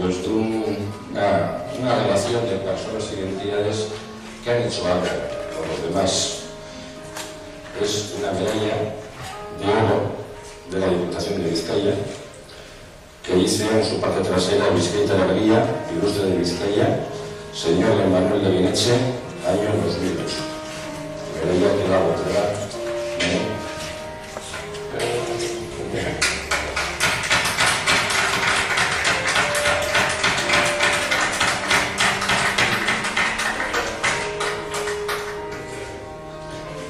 pues de una relación de personas y entidades que han hecho algo por los demás. Es una medalla de oro de la Diputación de Vizcaya que dice en su parte trasera: Bizkaita Alegría, Ilustre de Vizcaya, señor don Manuel Leguineche, año 2008. Medalla que la voy a entregar.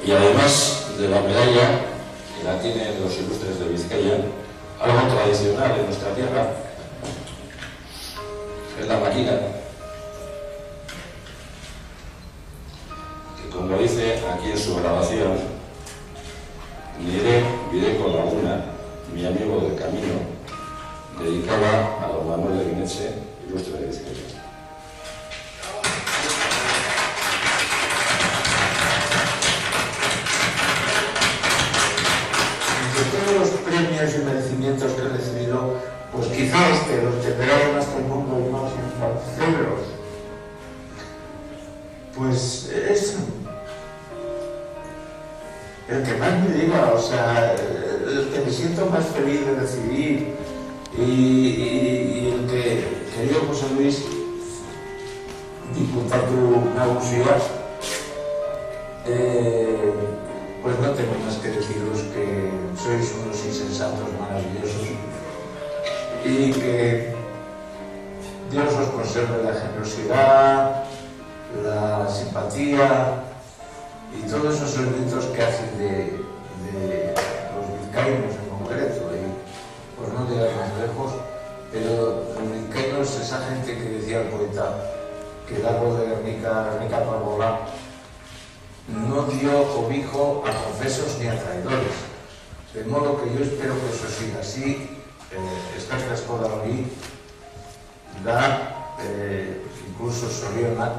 Y además de la medalla, que la tienen los ilustres de Vizcaya, algo tradicional en nuestra tierra es la máquina, que como dice aquí en su grabación, miré con Laguna, mi amigo del camino, dedicada a don Manuel Leguineche, ilustre de Vizcaya. Premios y merecimientos que he recibido, pues quizás que los tendrán hasta el mundo y más infanceros, pues es el que más me diga, o sea, el que me siento más feliz de recibir y el que, querido José Luis, Diputatu Nagusia, pues no tengo más que deciros que sois unos insensatos maravillosos y que Dios os conserve la generosidad, la simpatía y todos esos elementos que hacen de los vizcaínos en concreto, y por no llegar más lejos, pero los vizcaínos, esa gente que decía el poeta que el árbol de Guernica Parbolá no dio cobijo a confesos ni a traidores, de modo que yo espero que eso siga así. Eskerrik asko da hori da, incluso Soriona,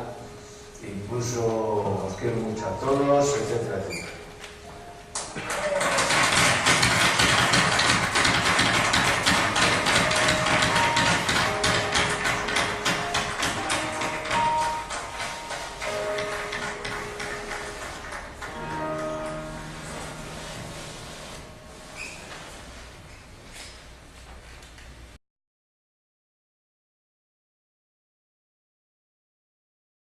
incluso os quiero mucho a todos, etcétera, etcétera.